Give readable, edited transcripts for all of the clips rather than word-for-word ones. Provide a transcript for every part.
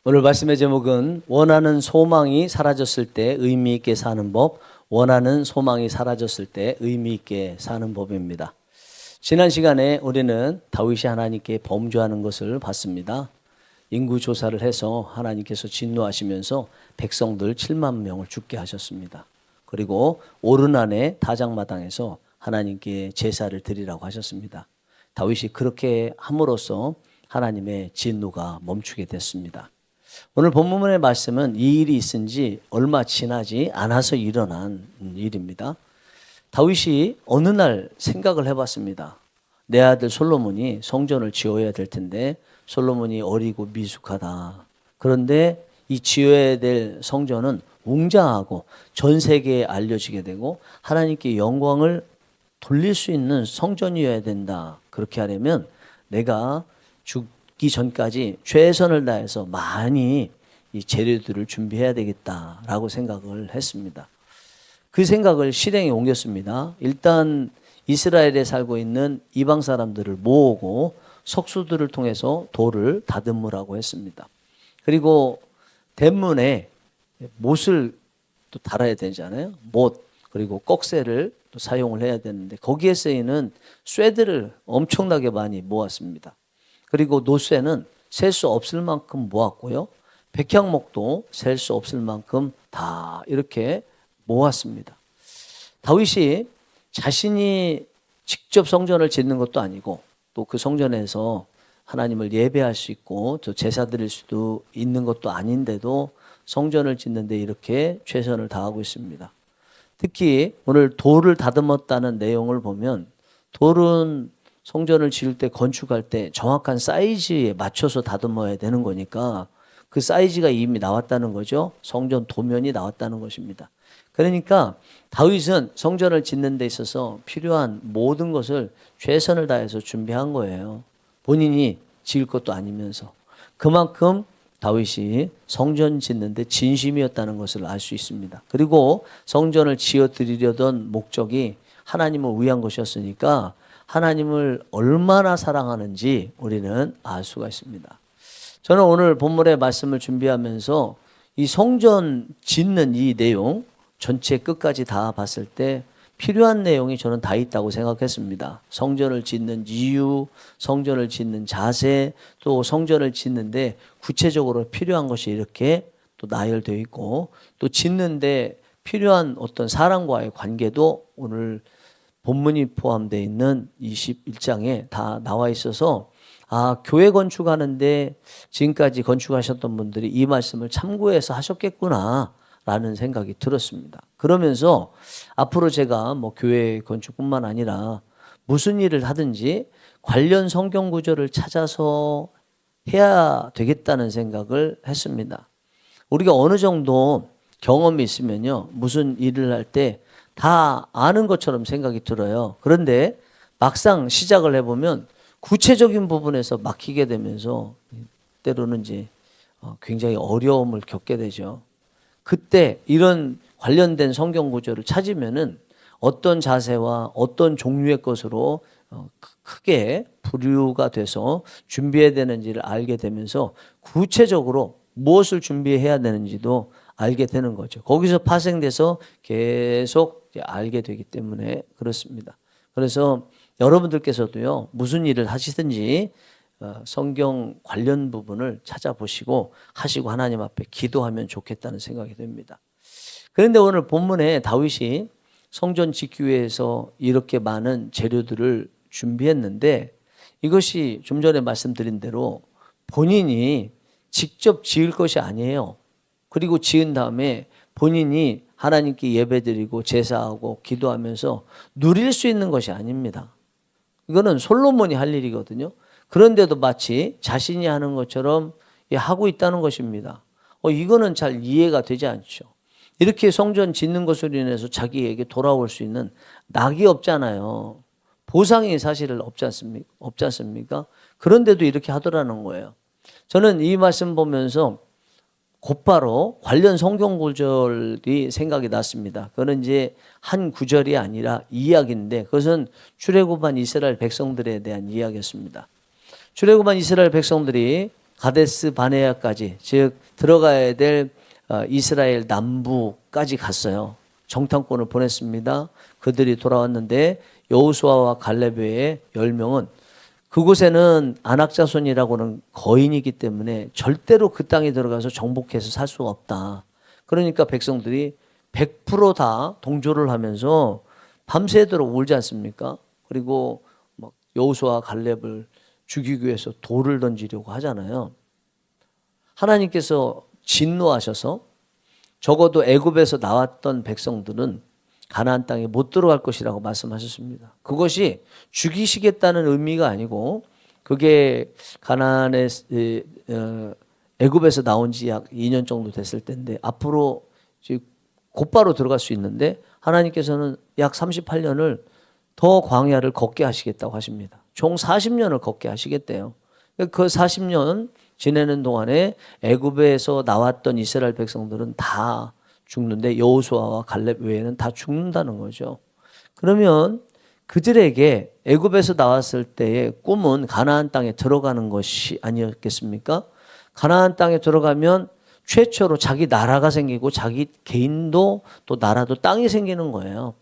오늘 말씀의 제목은 원하는 소망이 사라졌을 때 의미 있게 사는 법, 원하는 소망이 사라졌을 때 의미 있게 사는 법입니다. 지난 시간에 우리는 다윗이 하나님께 범죄하는 것을 봤습니다. 인구 조사를 해서 하나님께서 진노하시면서 백성들 7만 명을 죽게 하셨습니다. 그리고 오르난의 다장마당에서 하나님께 제사를 드리라고 하셨습니다. 다윗이 그렇게 함으로써 하나님의 진노가 멈추게 됐습니다. 오늘 본문의 말씀은 이 일이 있은 지 얼마 지나지 않아서 일어난 일입니다. 다윗이 어느 날 생각을 해봤습니다. 내 아들 솔로몬이 성전을 지어야 될 텐데 솔로몬이 어리고 미숙하다. 그런데 이 지어야 될 성전은 웅장하고 전 세계에 알려지게 되고 하나님께 영광을 돌릴 수 있는 성전이어야 된다. 그렇게 하려면 내가 죽기 전까지 최선을 다해서 많이 이 재료들을 준비해야 되겠다라고 생각을 했습니다. 그 생각을 실행에 옮겼습니다. 일단 이스라엘에 살고 있는 이방 사람들을 모으고 석수들을 통해서 돌을 다듬으라고 했습니다. 그리고 대문에 못을 또 달아야 되잖아요. 못 그리고 꺽쇠를 또 사용을 해야 되는데 거기에 쓰이는 쇠들을 엄청나게 많이 모았습니다. 그리고 노쇠는 셀 수 없을 만큼 모았고요. 백향목도 셀 수 없을 만큼 다 이렇게 모았습니다. 다윗이 자신이 직접 성전을 짓는 것도 아니고 또 그 성전에서 하나님을 예배할 수 있고 또 제사 드릴 수도 있는 것도 아닌데도 성전을 짓는데 이렇게 최선을 다하고 있습니다. 특히 오늘 돌을 다듬었다는 내용을 보면 돌은 성전을 지을 때 건축할 때 정확한 사이즈에 맞춰서 다듬어야 되는 거니까 그 사이즈가 이미 나왔다는 거죠. 성전 도면이 나왔다는 것입니다. 그러니까 다윗은 성전을 짓는 데 있어서 필요한 모든 것을 최선을 다해서 준비한 거예요. 본인이 지을 것도 아니면서. 그만큼 다윗이 성전 짓는 데 진심이었다는 것을 알 수 있습니다. 그리고 성전을 지어 드리려던 목적이 하나님을 위한 것이었으니까 하나님을 얼마나 사랑하는지 우리는 알 수가 있습니다. 저는 오늘 본문의 말씀을 준비하면서 이 성전 짓는 이 내용 전체 끝까지 다 봤을 때 필요한 내용이 저는 다 있다고 생각했습니다. 성전을 짓는 이유, 성전을 짓는 자세, 또 성전을 짓는데 구체적으로 필요한 것이 이렇게 또 나열되어 있고 또 짓는데 필요한 어떤 사람과의 관계도 오늘 본문이 포함되어 있는 21장에 다 나와 있어서 교회 건축하는데 지금까지 건축하셨던 분들이 이 말씀을 참고해서 하셨겠구나 라는 생각이 들었습니다. 그러면서 앞으로 제가 교회 건축뿐만 아니라 무슨 일을 하든지 관련 성경 구절을 찾아서 해야 되겠다는 생각을 했습니다. 우리가 어느 정도 경험이 있으면요, 무슨 일을 할 때 다 아는 것처럼 생각이 들어요. 그런데 막상 시작을 해보면 구체적인 부분에서 막히게 되면서 때로는 이제 굉장히 어려움을 겪게 되죠. 그때 이런 관련된 성경 구절을 찾으면은 어떤 자세와 어떤 종류의 것으로 크게 분류가 돼서 준비해야 되는지를 알게 되면서 구체적으로 무엇을 준비해야 되는지도 알게 되는 거죠. 거기서 파생돼서 계속 알게 되기 때문에 그렇습니다. 그래서 여러분들께서도요, 무슨 일을 하시든지 성경 관련 부분을 찾아보시고 하시고 하나님 앞에 기도하면 좋겠다는 생각이 듭니다. 그런데 오늘 본문에 다윗이 성전 짓기 위해서 이렇게 많은 재료들을 준비했는데 이것이 좀 전에 말씀드린 대로 본인이 직접 지을 것이 아니에요. 그리고 지은 다음에 본인이 하나님께 예배드리고 제사하고 기도하면서 누릴 수 있는 것이 아닙니다. 이거는 솔로몬이 할 일이거든요. 그런데도 마치 자신이 하는 것처럼 하고 있다는 것입니다. 이거는 잘 이해가 되지 않죠. 이렇게 성전 짓는 것으로 인해서 자기에게 돌아올 수 있는 낙이 없잖아요. 보상이 사실 없지 않습니까? 그런데도 이렇게 하더라는 거예요. 저는 이 말씀 보면서 곧바로 관련 성경 구절이 생각이 났습니다. 그건 이제 한 구절이 아니라 이야기인데 그것은 출애굽한 이스라엘 백성들에 대한 이야기였습니다. 출애굽한 이스라엘 백성들이 가데스 바네아까지, 즉 들어가야 될 이스라엘 남부까지 갔어요. 정탐꾼을 보냈습니다. 그들이 돌아왔는데 여호수아와 갈렙 외에 10명은 그곳에는 안악자손이라고는 거인이기 때문에 절대로 그 땅에 들어가서 정복해서 살 수가 없다. 그러니까 백성들이 100%다 동조를 하면서 밤새도록 울지 않습니까? 그리고 막 여호수아 갈렙을 죽이기 위해서 돌을 던지려고 하잖아요. 하나님께서 진노하셔서 적어도 애굽에서 나왔던 백성들은 가나안 땅에 못 들어갈 것이라고 말씀하셨습니다. 그것이 죽이시겠다는 의미가 아니고 그게 가나안의 애굽에서 나온 지 약 2년 정도 됐을 때인데 앞으로 곧바로 들어갈 수 있는데 하나님께서는 약 38년을 더 광야를 걷게 하시겠다고 하십니다. 총 40년을 걷게 하시겠대요. 그 40년 지내는 동안에 애굽에서 나왔던 이스라엘 백성들은 다 죽는데 여호수아와 갈렙 외에는 다 죽는다는 거죠. 그러면 그들에게 애굽에서 나왔을 때의 꿈은 가나안 땅에 들어가는 것이 아니었겠습니까? 가나안 땅에 들어가면 최초로 자기 나라가 생기고 자기 개인도 또 나라도 땅이 생기는 거예요.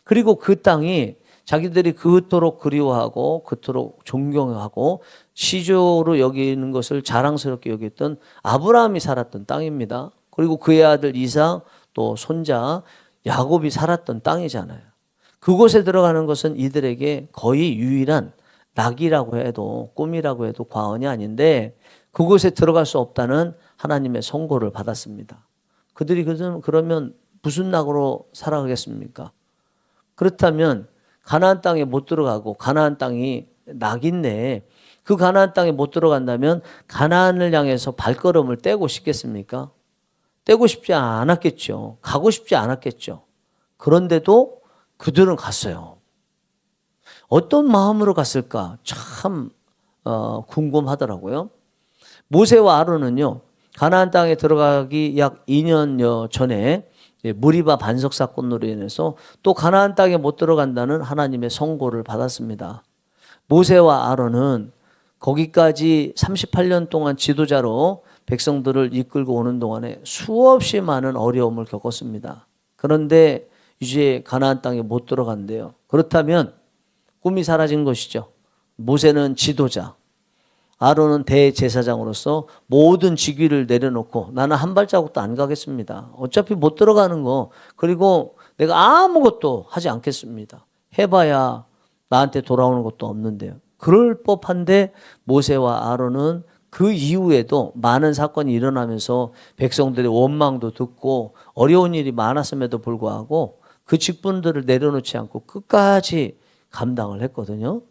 그리고 그 땅이 자기들이 그토록 그리워하고 그토록 존경하고 시조로 여기는 것을 자랑스럽게 여겼던 아브라함이 살았던 땅입니다. 그리고 그의 아들 이삭 또 손자 야곱이 살았던 땅이잖아요. 그곳에 들어가는 것은 이들에게 거의 유일한 낙이라고 해도 꿈이라고 해도 과언이 아닌데 그곳에 들어갈 수 없다는 하나님의 선고를 받았습니다. 그들이 그러면 무슨 낙으로 살아가겠습니까? 그렇다면 가나안 땅에 못 들어가고 가나안 땅이 낙인데 그 가나안 땅에 못 들어간다면 가나안을 향해서 발걸음을 떼고 싶겠습니까? 떼고 싶지 않았겠죠. 가고 싶지 않았겠죠. 그런데도 그들은 갔어요. 어떤 마음으로 갔을까? 참 궁금하더라고요. 모세와 아론은요. 가나안 땅에 들어가기 약 2년여 전에 무리바 반석 사건으로 인해서 또 가나안 땅에 못 들어간다는 하나님의 선고를 받았습니다. 모세와 아론은 거기까지 38년 동안 지도자로 백성들을 이끌고 오는 동안에 수없이 많은 어려움을 겪었습니다. 그런데 이제 가나안 땅에 못 들어간대요. 그렇다면 꿈이 사라진 것이죠. 모세는 지도자, 아론은 대제사장으로서 모든 직위를 내려놓고 나는 한 발자국도 안 가겠습니다. 어차피 못 들어가는 거, 그리고 내가 아무것도 하지 않겠습니다. 해봐야 나한테 돌아오는 것도 없는데요. 그럴 법한데 모세와 아론은 그 이후에도 많은 사건이 일어나면서 백성들의 원망도 듣고 어려운 일이 많았음에도 불구하고 그 직분들을 내려놓지 않고 끝까지 감당을 했거든요.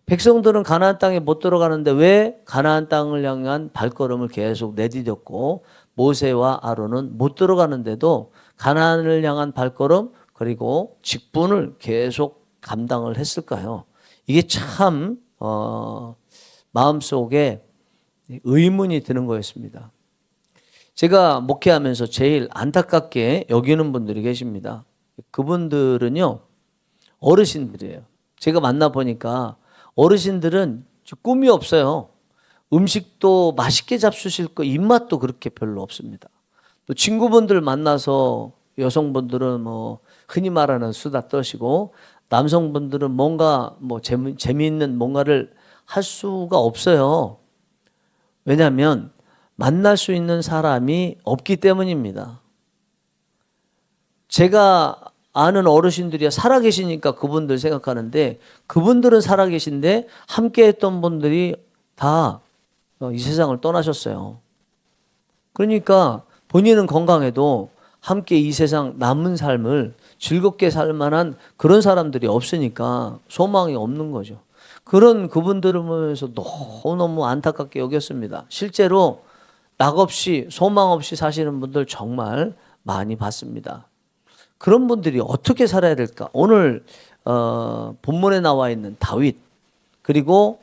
백성들은 가나안 땅에 못 들어가는데 왜 가나안 땅을 향한 발걸음을 계속 내디뎠고 모세와 아론은 못 들어가는데도 가나안을 향한 발걸음 그리고 직분을 계속 감당을 했을까요? 이게 참 마음속에 의문이 드는 거였습니다. 제가 목회하면서 제일 안타깝게 여기는 분들이 계십니다. 그분들은요 어르신들이에요. 제가 만나보니까 어르신들은 꿈이 없어요. 음식도 맛있게 잡수실 거 입맛도 그렇게 별로 없습니다. 또 친구분들 만나서 여성분들은 뭐 흔히 말하는 수다 떠시고 남성분들은 뭔가 뭐 재미있는 뭔가를 할 수가 없어요. 왜냐하면 만날 수 있는 사람이 없기 때문입니다. 제가 아는 어르신들이 살아계시니까 그분들 생각하는데 그분들은 살아계신데 함께했던 분들이 다 이 세상을 떠나셨어요. 그러니까 본인은 건강해도 함께 이 세상 남은 삶을 즐겁게 살 만한 그런 사람들이 없으니까 소망이 없는 거죠. 그런 그분들을 보면서 너무너무 안타깝게 여겼습니다. 실제로 낙 없이 소망 없이 사시는 분들 정말 많이 봤습니다. 그런 분들이 어떻게 살아야 될까? 오늘 본문에 나와 있는 다윗 그리고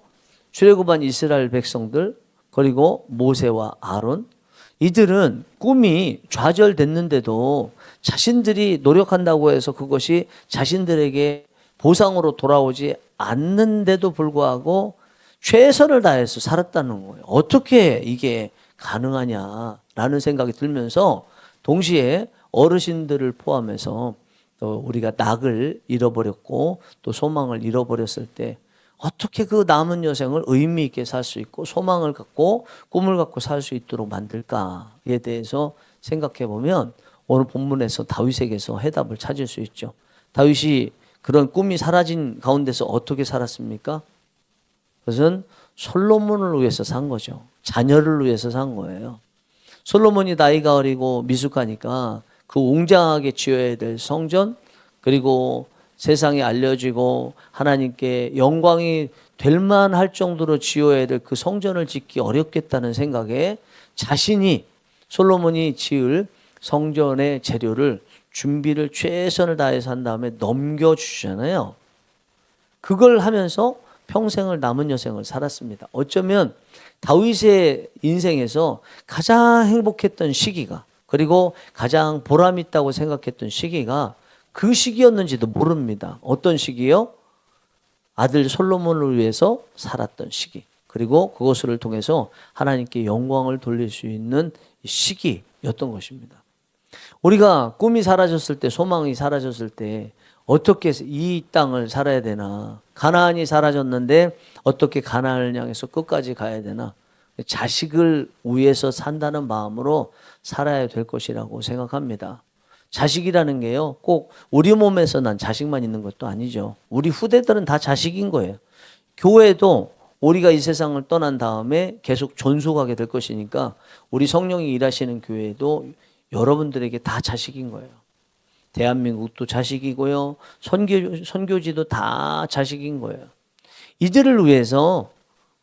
출애굽한 이스라엘 백성들 그리고 모세와 아론 이들은 꿈이 좌절됐는데도 자신들이 노력한다고 해서 그것이 자신들에게 보상으로 돌아오지 않는데도 불구하고 최선을 다해서 살았다는 거예요. 어떻게 이게 가능하냐라는 생각이 들면서 동시에 어르신들을 포함해서 또 우리가 낙을 잃어버렸고 또 소망을 잃어버렸을 때 어떻게 그 남은 여생을 의미 있게 살 수 있고 소망을 갖고 꿈을 갖고 살 수 있도록 만들까에 대해서 생각해 보면 오늘 본문에서 다윗에게서 해답을 찾을 수 있죠. 다윗이 그런 꿈이 사라진 가운데서 어떻게 살았습니까? 그것은 솔로몬을 위해서 산 거죠. 자녀를 위해서 산 거예요. 솔로몬이 나이가 어리고 미숙하니까 그 웅장하게 지어야 될 성전, 그리고 세상에 알려지고 하나님께 영광이 될 만할 정도로 지어야 될 그 성전을 짓기 어렵겠다는 생각에 자신이 솔로몬이 지을 성전의 재료를 준비를 최선을 다해서 한 다음에 넘겨주잖아요. 그걸 하면서 평생을 남은 여생을 살았습니다. 어쩌면 다윗의 인생에서 가장 행복했던 시기가, 그리고 가장 보람 있다고 생각했던 시기가 그 시기였는지도 모릅니다. 어떤 시기요? 아들 솔로몬을 위해서 살았던 시기, 그리고 그것을 통해서 하나님께 영광을 돌릴 수 있는 시기였던 것입니다. 우리가 꿈이 사라졌을 때, 소망이 사라졌을 때 어떻게 이 땅을 살아야 되나? 가나안이 사라졌는데 어떻게 가나안을 향해서 끝까지 가야 되나? 자식을 위해서 산다는 마음으로 살아야 될 것이라고 생각합니다. 자식이라는 게요, 꼭 우리 몸에서 난 자식만 있는 것도 아니죠. 우리 후대들은 다 자식인 거예요. 교회도 우리가 이 세상을 떠난 다음에 계속 존속하게 될 것이니까 우리 성령이 일하시는 교회도 여러분들에게 다 자식인 거예요. 대한민국도 자식이고요. 선교지도 다 자식인 거예요. 이들을 위해서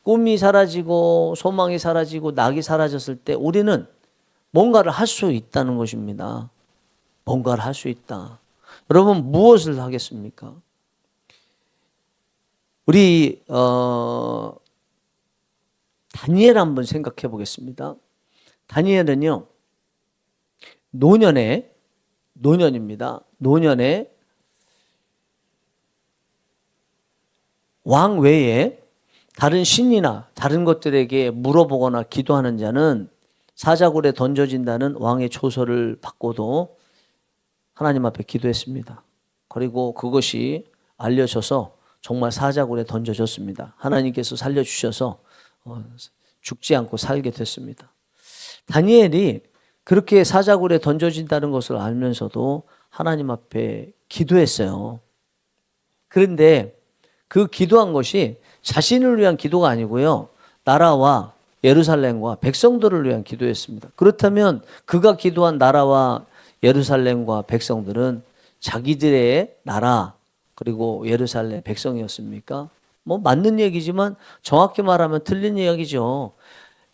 꿈이 사라지고 소망이 사라지고 낙이 사라졌을 때 우리는 뭔가를 할 수 있다는 것입니다. 뭔가를 할 수 있다. 여러분 무엇을 하겠습니까? 우리 다니엘 한번 생각해 보겠습니다. 다니엘은요, 노년입니다. 노년에 왕 외에 다른 신이나 다른 것들에게 물어보거나 기도하는 자는 사자굴에 던져진다는 왕의 초서를 받고도 하나님 앞에 기도했습니다. 그리고 그것이 알려져서 정말 사자굴에 던져졌습니다. 하나님께서 살려주셔서 죽지 않고 살게 됐습니다. 다니엘이 그렇게 사자굴에 던져진다는 것을 알면서도 하나님 앞에 기도했어요. 그런데 그 기도한 것이 자신을 위한 기도가 아니고요, 나라와 예루살렘과 백성들을 위한 기도였습니다. 그렇다면 그가 기도한 나라와 예루살렘과 백성들은 자기들의 나라 그리고 예루살렘 백성이었습니까? 뭐 맞는 얘기지만 정확히 말하면 틀린 이야기죠.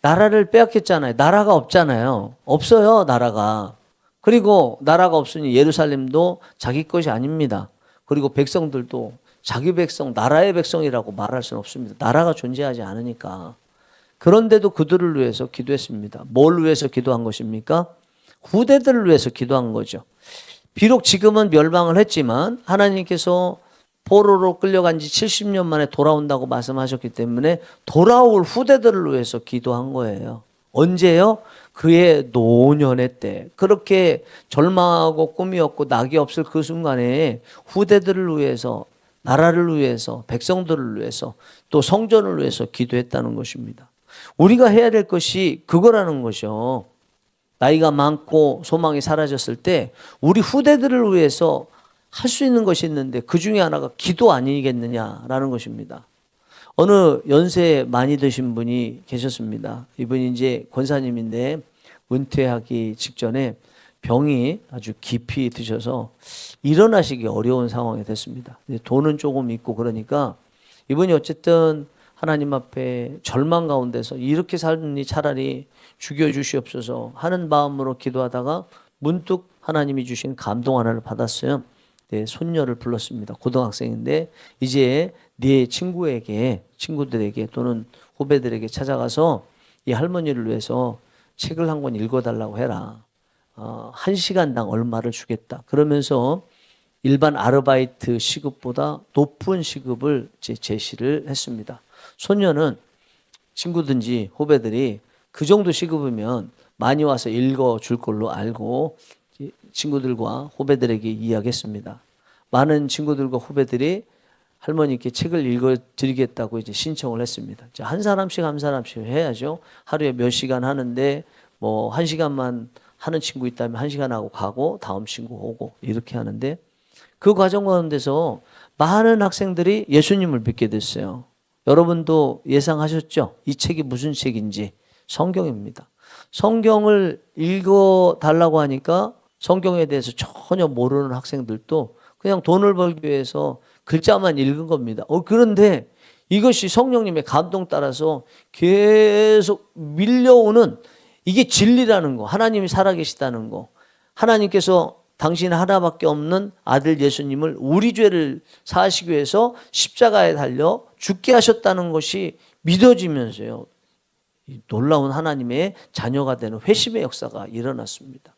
나라를 빼앗겼잖아요. 나라가 없잖아요. 없어요, 나라가. 그리고 나라가 없으니 예루살렘도 자기 것이 아닙니다. 그리고 백성들도 자기 백성, 나라의 백성이라고 말할 수는 없습니다. 나라가 존재하지 않으니까. 그런데도 그들을 위해서 기도했습니다. 뭘 위해서 기도한 것입니까? 후대들을 위해서 기도한 거죠. 비록 지금은 멸망을 했지만 하나님께서 포로로 끌려간 지 70년 만에 돌아온다고 말씀하셨기 때문에 돌아올 후대들을 위해서 기도한 거예요. 언제요? 그의 노년의 때. 그렇게 절망하고 꿈이 없고 낙이 없을 그 순간에 후대들을 위해서, 나라를 위해서, 백성들을 위해서, 또 성전을 위해서 기도했다는 것입니다. 우리가 해야 될 것이 그거라는 것이요. 나이가 많고 소망이 사라졌을 때 우리 후대들을 위해서 할 수 있는 것이 있는데 그 중에 하나가 기도 아니겠느냐라는 것입니다. 어느 연세 많이 드신 분이 계셨습니다. 이분이 이제 권사님인데 은퇴하기 직전에 병이 아주 깊이 드셔서 일어나시기 어려운 상황이 됐습니다. 돈은 조금 있고 그러니까 이분이 어쨌든 하나님 앞에 절망 가운데서 이렇게 살니 차라리 죽여주시옵소서 하는 마음으로 기도하다가 문득 하나님이 주신 감동 하나를 받았어요. 네, 손녀를 불렀습니다. 고등학생인데 이제 네 친구들에게 또는 후배들에게 찾아가서 이 할머니를 위해서 책을 한 권 읽어달라고 해라. 1시간당 얼마를 주겠다. 그러면서 일반 아르바이트 시급보다 높은 시급을 제시를 했습니다. 소녀는 친구든지 후배들이 그 정도 시급이면 많이 와서 읽어줄 걸로 알고 친구들과 후배들에게 이야기했습니다. 많은 친구들과 후배들이 할머니께 책을 읽어드리겠다고 이제 신청을 했습니다. 한 사람씩 해야죠. 하루에 몇 시간 하는데 뭐 1시간만 하는 친구 있다면 1시간 하고 가고 다음 친구 오고 이렇게 하는데 그 과정 가운데서 많은 학생들이 예수님을 믿게 됐어요. 여러분도 예상하셨죠? 이 책이 무슨 책인지. 성경입니다. 성경을 읽어달라고 하니까 성경에 대해서 전혀 모르는 학생들도 그냥 돈을 벌기 위해서 글자만 읽은 겁니다. 그런데 이것이 성령님의 감동 따라서 계속 밀려오는 이게 진리라는 거, 하나님이 살아계시다는 거, 하나님께서 당신 하나밖에 없는 아들 예수님을 우리 죄를 사하시기 위해서 십자가에 달려 죽게 하셨다는 것이 믿어지면서요. 놀라운 하나님의 자녀가 되는 회심의 역사가 일어났습니다.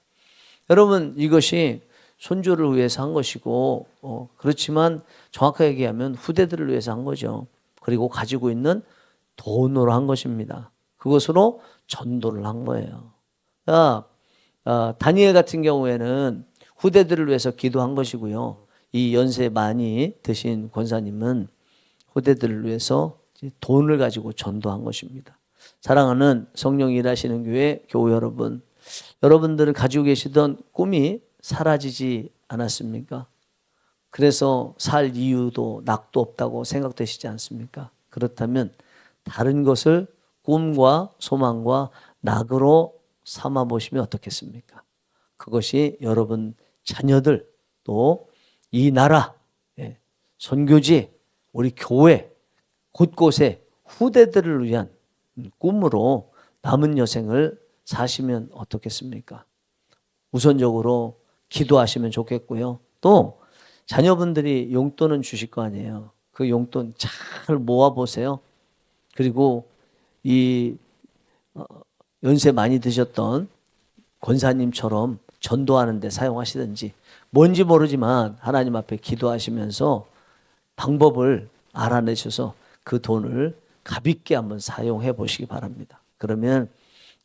여러분, 이것이 손주를 위해서 한 것이고 그렇지만 정확하게 얘기하면 후대들을 위해서 한 거죠. 그리고 가지고 있는 돈으로 한 것입니다. 그것으로 전도를 한 거예요. 다니엘 같은 경우에는 후대들을 위해서 기도한 것이고요. 이 연세 많이 드신 권사님은 후대들을 위해서 돈을 가지고 전도한 것입니다. 사랑하는 성령이 일하시는 교회 여러분, 여러분들은 가지고 계시던 꿈이 사라지지 않았습니까? 그래서 살 이유도 낙도 없다고 생각되시지 않습니까? 그렇다면 다른 것을 꿈과 소망과 낙으로 삼아 보시면 어떻겠습니까? 그것이 여러분 자녀들 또 이 나라, 선교지, 우리 교회 곳곳에 후대들을 위한 꿈으로 남은 여생을 사시면 어떻겠습니까? 우선적으로 기도하시면 좋겠고요. 또 자녀분들이 용돈은 주실 거 아니에요. 그 용돈 잘 모아보세요. 그리고 이 연세 많이 드셨던 권사님처럼 전도하는 데 사용하시든지 뭔지 모르지만 하나님 앞에 기도하시면서 방법을 알아내셔서 그 돈을 가볍게 한번 사용해 보시기 바랍니다. 그러면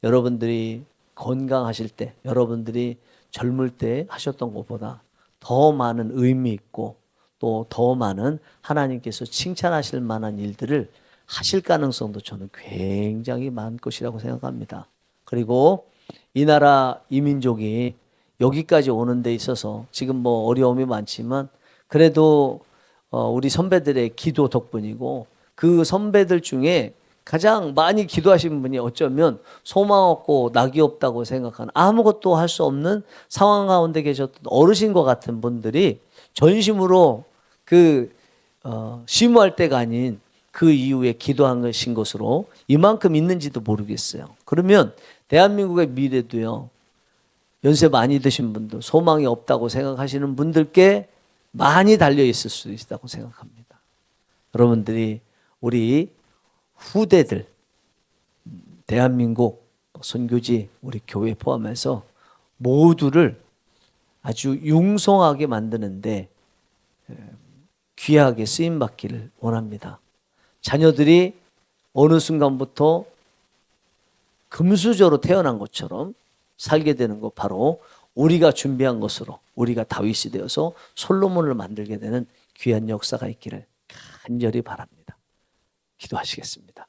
여러분들이 건강하실 때, 여러분들이 젊을 때 하셨던 것보다 더 많은 의미 있고 또 더 많은 하나님께서 칭찬하실 만한 일들을 하실 가능성도 저는 굉장히 많을 것이라고 생각합니다. 그리고 이 나라 이 민족이 여기까지 오는 데 있어서 지금 뭐 어려움이 많지만 그래도 우리 선배들의 기도 덕분이고 그 선배들 중에 가장 많이 기도하신 분이 어쩌면 소망 없고 낙이 없다고 생각하는 아무것도 할 수 없는 상황 가운데 계셨던 어르신과 같은 분들이 전심으로 심무할 때가 아닌 그 이후에 기도한 것인 것으로 이만큼 있는지도 모르겠어요. 그러면 대한민국의 미래도요. 연세 많이 드신 분들, 소망이 없다고 생각하시는 분들께 많이 달려 있을 수 있다고 생각합니다. 여러분들이 우리 후대들, 대한민국 선교지, 우리 교회 포함해서 모두를 아주 융성하게 만드는데 귀하게 쓰임받기를 원합니다. 자녀들이 어느 순간부터 금수저로 태어난 것처럼 살게 되는 것 바로 우리가 준비한 것으로 우리가 다윗이 되어서 솔로몬을 만들게 되는 귀한 역사가 있기를 간절히 바랍니다. 기도하시겠습니다.